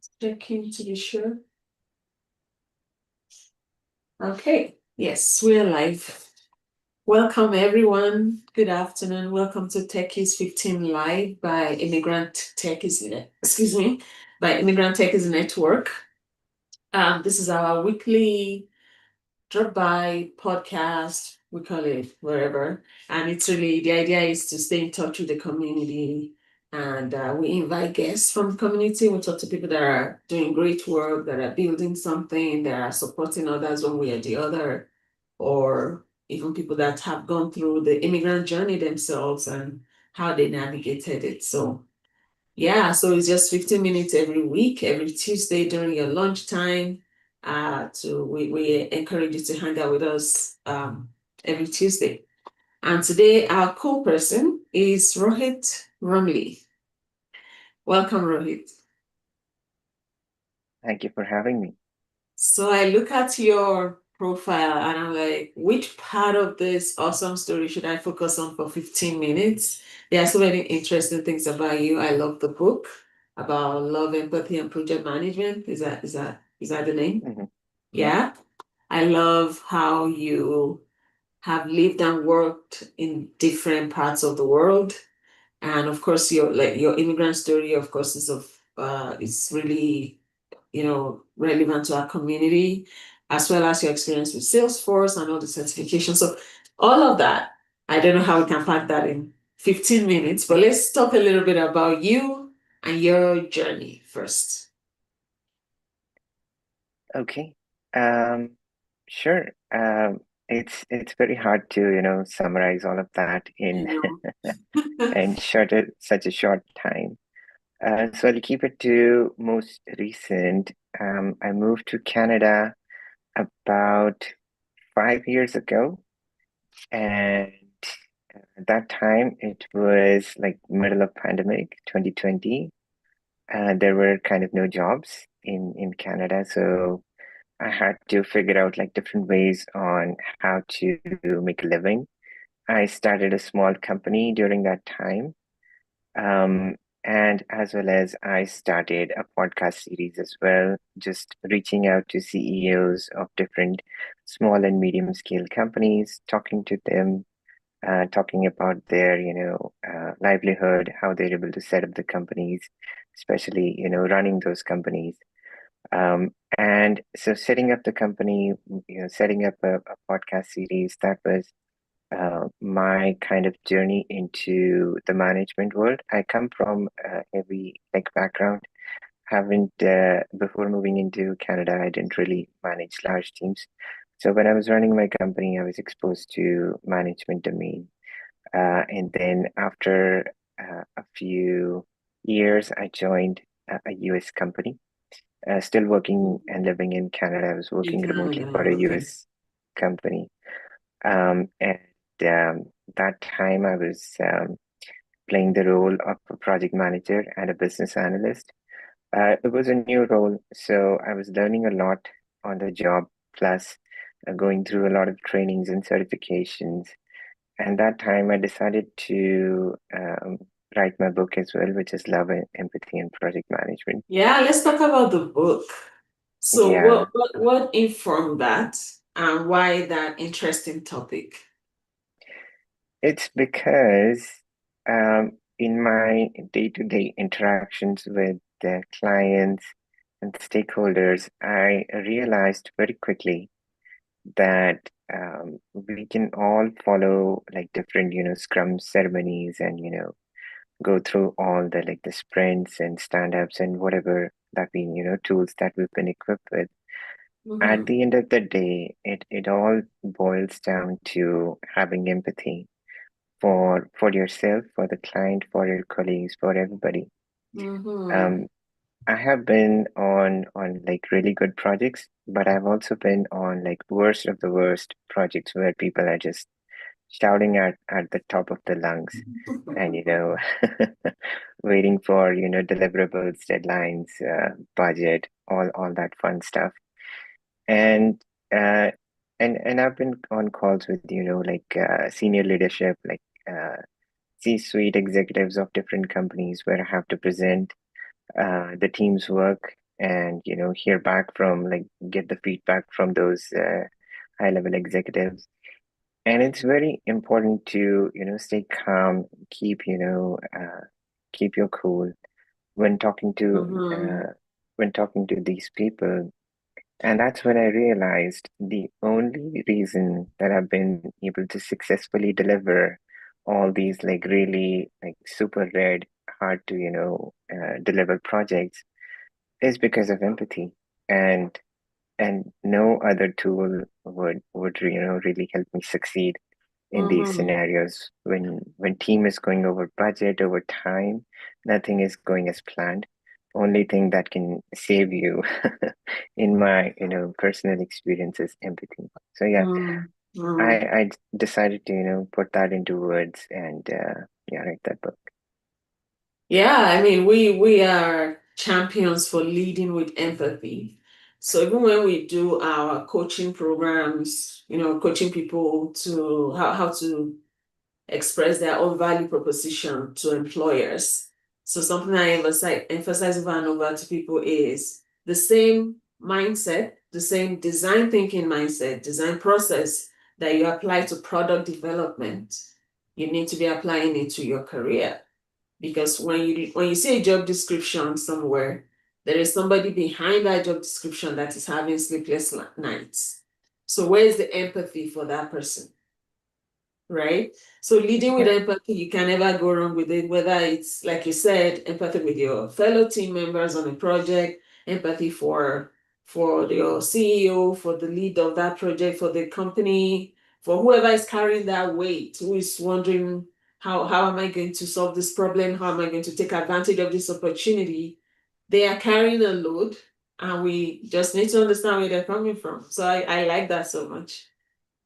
Checking to be sure. Okay, yes, we're live. Welcome, everyone. Good afternoon. Welcome to Techies 15 Live by Immigrant Techies, excuse me, by Immigrant Techies Network. This is our weekly drop by podcast, we call it wherever. And it's really the idea is to stay in touch with the community. And we invite guests from the community. We talk to people that are doing great work, that are building something, that are supporting others one way or the other, or even people that have gone through the immigrant journey themselves and how they navigated it. So yeah, so it's just 15 minutes every week, every Tuesday during your lunchtime. We encourage you to hang out with us every Tuesday. And today our co-person is Rohit Romley. Welcome, Rohit. Thank you for having me. So I look at your profile and I'm like, which part of this awesome story should I focus on for 15 minutes? There are so many interesting things about you. I love the book about love, empathy, and project management. Is that the name? Mhm. Yeah. I love how you have lived and worked in different parts of the world. And of course, your immigrant story, of course, is really relevant to our community, as well as your experience with Salesforce and all the certifications. So all of that, I don't know how we can pack that in 15 minutes, but let's talk a little bit about you and your journey first. Okay. Um, sure. It's very hard to, summarize all of that I in know. in such a short time. So I'll keep it to most recent. I moved to Canada about 5 years ago, and at that time it was like middle of pandemic, 2020. There were kind of no jobs in Canada, so I had to figure out like different ways on how to make a living. I started a small company during that time. Um, and as well as I started a podcast series as well, just reaching out to CEOs of different small and medium scale companies, talking to them, talking about their, livelihood, how they're able to set up the companies, especially, running those companies. And so setting up the company, setting up a podcast series, that was my kind of journey into the management world. I come from a heavy like background. Haven't before moving into Canada, I didn't really manage large teams. So when I was running my company, I was exposed to management domain. And then after a few years, I joined a US company, still working and living in Canada. I was In working remotely Canada, for a okay. US company. And that time I was playing the role of a project manager and a business analyst. It was a new role, so I was learning a lot on the job, plus going through a lot of trainings and certifications. And that time I decided to write my book as well, which is Love, Empathy, and Project Management. Yeah, let's talk about the book. So Yeah, what informed that and why that interesting topic? it's because in my day-to-day interactions with the clients and stakeholders, I realized very quickly that we can all follow like different, Scrum ceremonies and, go through all the like the sprints and stand-ups and whatever that we, tools that we've been equipped with. At Mm-hmm. the end of the day, it all boils down to having empathy for yourself, for the client, for your colleagues, for everybody. Mm-hmm. Um, I have been on like really good projects, but I've also been on like worst of the worst projects where people are just shouting at the top of the lungs and waiting for deliverables, deadlines, budget, all that fun stuff. And uh, and I've been on calls with like senior leadership, like C-suite executives of different companies where I have to present the team's work and hear back from, like, get the feedback from those high level executives. And it's very important to stay calm, keep your cool when talking to Mm-hmm. these people. And that's when I realized the only reason that I've been able to successfully deliver all these, like, really, like, super red, hard to deliver projects is because of empathy. And no other tool would really help me succeed in these Mm-hmm. scenarios when team is going over budget, over time, nothing is going as planned. Only thing that can save you in my personal experience is empathy. So yeah, I Mm-hmm. I decided to put that into words and yeah, write that book. Yeah, I mean, we are champions for leading with empathy. So even when we do our coaching programs, coaching people to how to express their own value proposition to employers. So something I emphasize over and over to people is the same mindset, the same design thinking mindset, design process that you apply to product development. You need to be applying it to your career. Because when you see a job description somewhere, there is somebody behind that job description that is having sleepless nights. So where is the empathy for that person? Right? So leading with Yeah. empathy, you can never go wrong with it, whether it's, like you said, empathy with your fellow team members on a project, empathy for your CEO, for the lead of that project, for the company, for whoever is carrying that weight, who is wondering, how am I going to solve this problem? How am I going to take advantage of this opportunity? They are carrying a load, and we just need to understand where they're coming from. So I like that so much.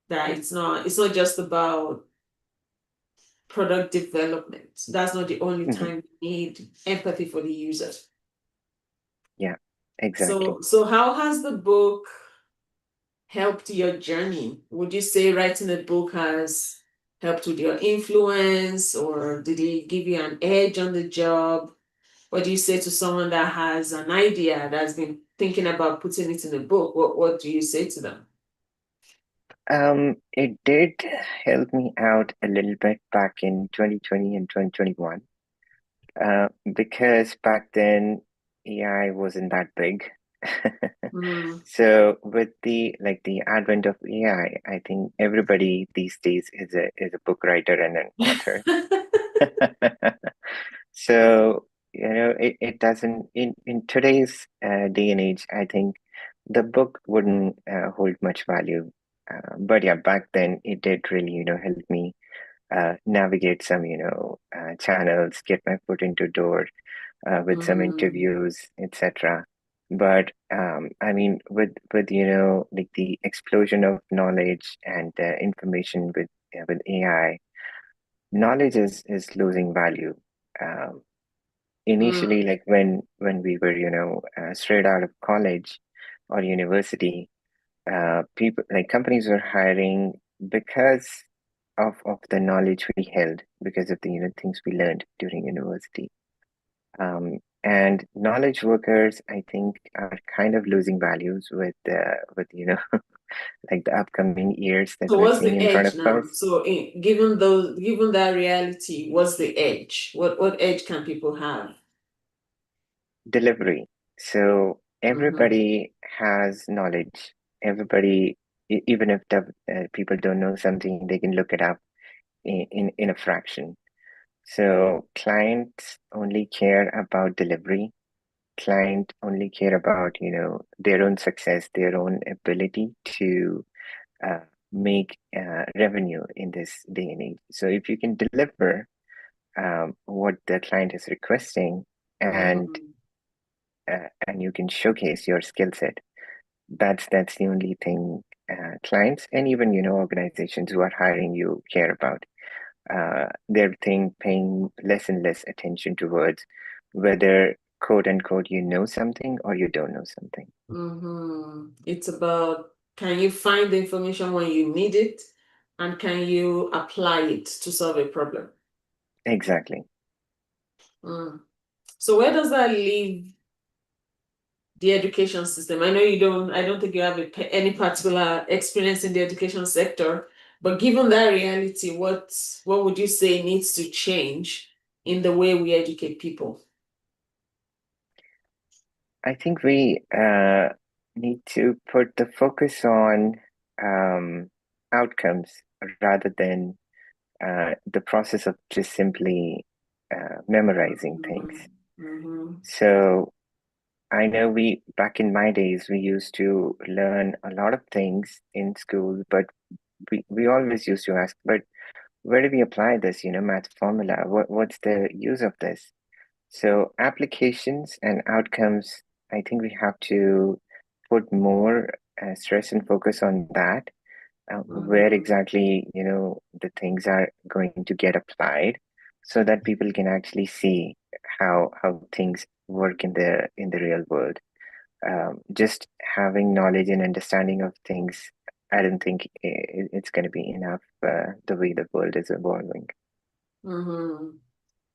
That it's not just about product development. That's not the only Hmm. time you need empathy for the user. Yeah, exactly. So how has the book helped your journey? Would you say writing a book has helped with your influence, or did it give you an edge on the job? What do you say to someone that has an idea that's been thinking about putting it in a book? What do you say to them? It did help me out a little bit back in 2020 and 2021, because back then AI wasn't that big. Mm. So with the advent of AI, I think everybody these days is a book writer and an author. So, it doesn't in today's day and age, I think the book wouldn't hold much value. But yeah, back then it did really, help me navigate some, channels, get my foot into door with some Mm. interviews, etc. But I mean, with like the explosion of knowledge and information with AI, knowledge is losing value. Um, Initially, Mm. like when we were straight out of college or university, people, like, companies were hiring because of the knowledge we held, because of the things we learned during university. And knowledge workers, I think, are kind of losing values with like the upcoming years that So we're what's seeing the in front edge of now? us. So given that reality, what's the edge? What edge can people have? Delivery. So Mm-hmm. everybody has knowledge. Everybody, even if people don't know something, they can look it up in a fraction. So clients only care about delivery. Client only care about, their own success, their own ability to uh, make revenue in this day and age. So if you can deliver what the client is requesting, and Mm-hmm. and you can showcase your skill set, that's the only thing clients and even organizations who are hiring you care about. They're paying less and less attention towards whether, quote unquote, you know something or you don't know something. Mm-hmm. It's about, can you find the information when you need it, and can you apply it to solve a problem? Exactly. Mm. So where does that leave the education system? I know I don't think you have any particular experience in the education sector, but given that reality, what would you say needs to change in the way we educate people? I think we need to put the focus on um, outcomes rather than the process of just simply memorizing things. Mm-hmm. So I know back in my days, we used to learn a lot of things in school, but we always used to ask, but where do we apply this, math formula? What's the use of this? So applications and outcomes, I think we have to put more stress and focus on that, where Mm-hmm. exactly, the things are going to get applied so that people can actually see how things work in the real world. Just having knowledge and understanding of things, I don't think it's going to be enough the way the world is evolving. Mm-hmm.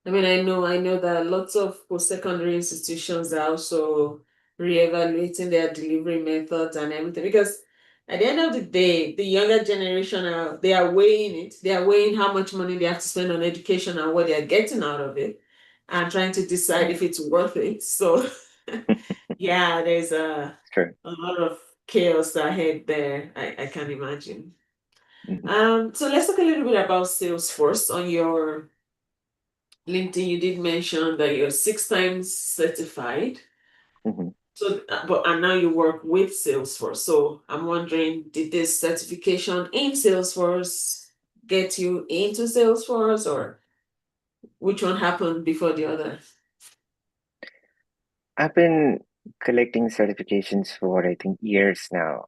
I mean, I know that lots of post-secondary institutions are also reevaluating their delivery methods and everything because at the end of the day, the younger generation they are weighing it. They are weighing how much money they have to spend on education and what they are getting out of it and trying to decide Yeah, if it's worth it. So yeah, there's true. a lot of chaos ahead there, I can imagine. Hmm. So let's talk a little bit about Salesforce on your LinkedIn, you did mention that you're 6 times certified. Hmm. So, and now you work with Salesforce. So I'm wondering, did this certification in Salesforce get you into Salesforce, or which one happened before the other? I've been collecting certifications for, I think, years now.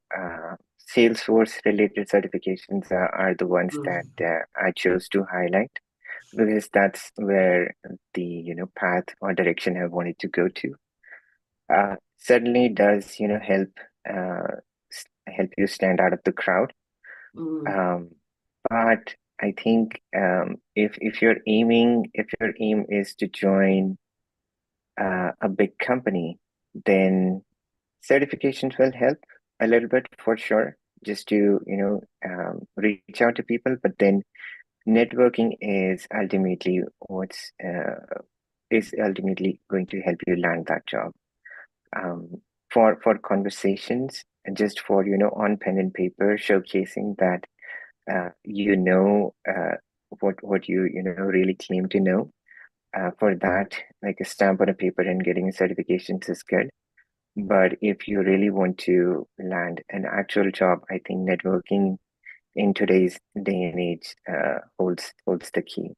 Salesforce related certifications are the ones that Mm, I chose to highlight because that's where the, path or direction I wanted to go to. Certainly does, help you stand out of the crowd. mm, Um, but I think if your aim is to join a big company, then certifications will help a little bit for sure, just to reach out to people. But then networking is ultimately going to help you land that job. Um, for conversations and just for on pen and paper showcasing that what you really claim to know. For that, like a stamp on a paper and getting certifications is good. But if you really want to land an actual job, I think networking in today's day and age holds the key.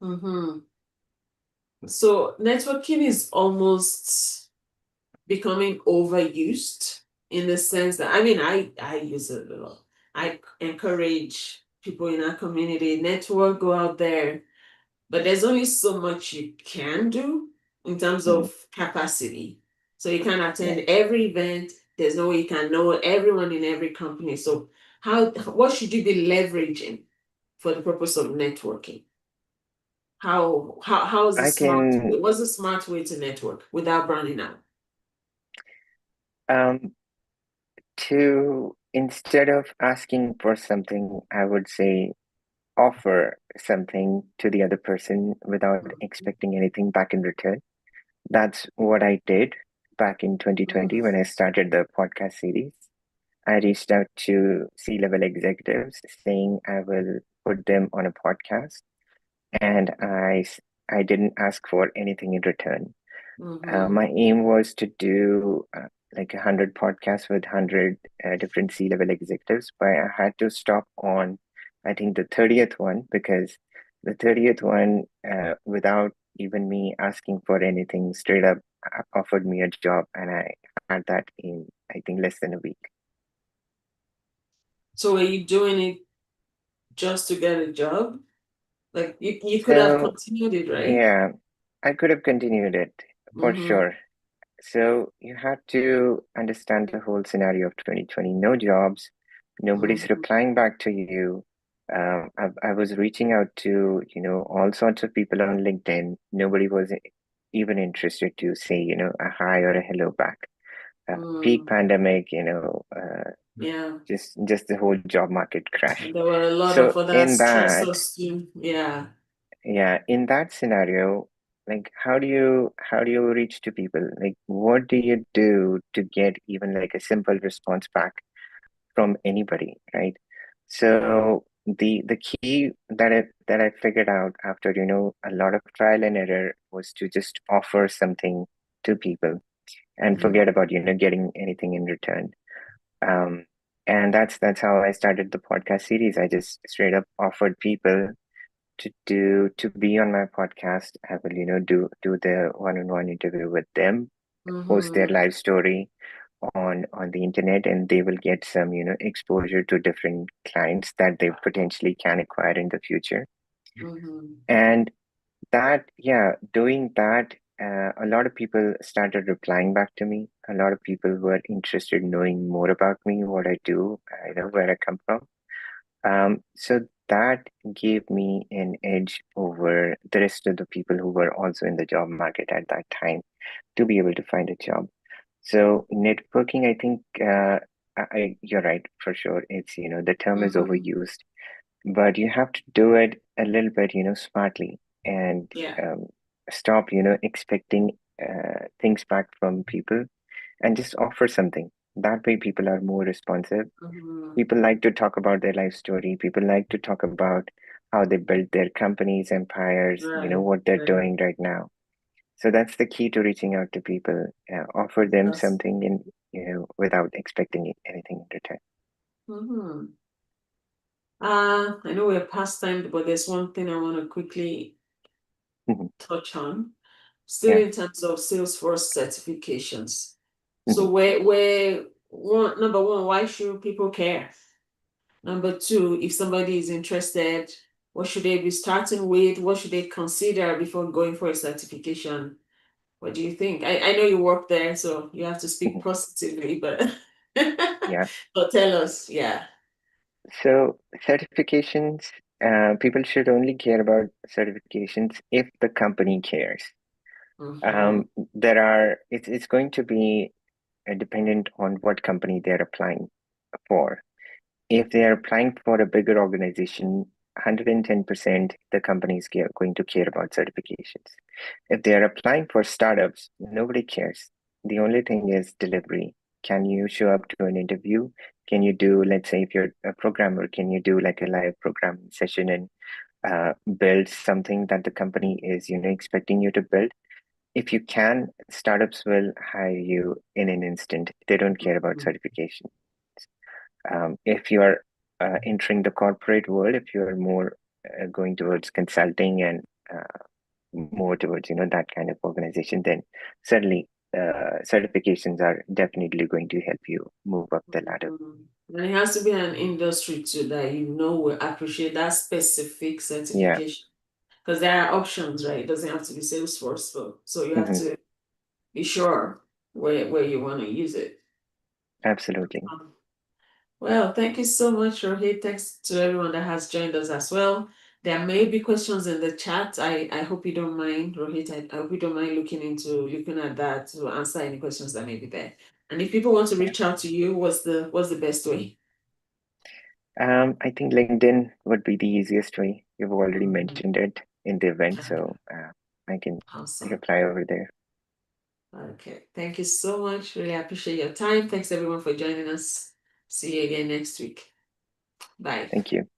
mm-hmm. So networking is almost becoming overused in the sense that, I mean, I use it a lot. I encourage people in our community network, go out there. But there's only so much you can do in terms Mhm. of capacity. So you can't Yeah, attend every event. There's no way you can know everyone in every company. So what should you be leveraging for the purpose of networking? How is the I smart can. way? What's the smart way to network without burning out? um to instead of asking for something, I would say offer something to the other person without expecting anything back in return. That's what I did back in 2020 when I started the podcast series. I reached out to C-level executives saying I will put them on a podcast, and I didn't ask for anything in return. Mm-hmm. My aim was to do like 100 podcasts with 100 different C-level executives, but I had to stop on, I think, the 30th one because the 30th one, without even me asking for anything, straight up offered me a job, and I had that in, I think, less than a week. So are you doing it just to get a job? Like you could have So, continued it, right? yeah, I could have continued it for Mm-hmm. sure. So you have to understand the whole scenario of 2020. No jobs, nobody's Mm-hmm. replying back to you. I was reaching out to, all sorts of people on LinkedIn. Nobody was even interested to say, a hi or a hello back. Peak pandemic, Yeah. just the whole job market crash. There were a lot So of other in that, stressors too. Yeah. yeah, in that scenario, like how do you reach to people? Like what do you do to get even like a simple response back from anybody, right? So the key that I figured out after, a lot of trial and error was to just offer something to people and forget about, getting anything in return. Um, and that's how I started the podcast series. I just straight up offered people to be on my podcast. I will, do the one-on-one interview with them, post their Mm-hmm. life story on the internet, and they will get some, exposure to different clients that they potentially can acquire in the future. Mm-hmm. And that, yeah, doing that, a lot of people started replying back to me. A lot of people were interested in knowing more about me, what I do, where I come from. So that gave me an edge over the rest of the people who were also in the job market at that time to be able to find a job. So networking, I think, you're right for sure. It's, the term is Mm-hmm. overused, but you have to do it a little bit, smartly and Yeah. stop, expecting things back from people and just offer something. That way, people are more responsive. Mm-hmm. People like to talk about their life story. People like to talk about how they built their companies, empires, Right. what they're Right. doing right now. So that's the key to reaching out to people. Offer them That's something in, without expecting anything in return. mm-hmm. I know we're past time, but there's one thing I want to quickly Mhm. touch on. Still Yeah. in terms of Salesforce certifications. So Mhm. where one number one, why should people care? Number two, if somebody is interested, what should they be starting with? What should they consider before going for a certification? What do you think? I know you work there, so you have to speak Mhm. positively, but Yeah. but tell us, yeah. So certifications, people should only care about certifications if the company cares. Mm-hmm. It's going to be dependent on what company they're applying for. If they are applying for a bigger organization, 110% the company is going to care about certifications. If they are applying for startups, nobody cares. The only thing is delivery. Can you show up to an interview? Can you do, let's say, if you're a programmer, can you do like a live programming session and build something that the company is, expecting you to build? If you can, startups will hire you in an instant. They don't care about certification. If you are entering the corporate world, if you are more going towards consulting and more towards that kind of organization, then certainly certifications are definitely going to help you move up the ladder. Mhm. And it has to be an industry too that you know will appreciate that specific Yeah. certification. Because there are options, right? It doesn't have to be Salesforce, so you have Hmm. to be sure where you want to use it. Absolutely. Well, thank you so much, Rohit. Thanks to everyone that has joined us as well. There may be questions in the chat. I hope you don't mind, Rohit. I hope you don't mind looking at that to answer any questions that may be there. And if people want to Yeah. reach out to you, what's the best way? I think LinkedIn would be the easiest way. You've already Mhm. mentioned it in the event, so I can Awesome. reply over there. Okay. Thank you so much. Really appreciate your time. Thanks everyone for joining us. See you again next week. Bye. Thank you.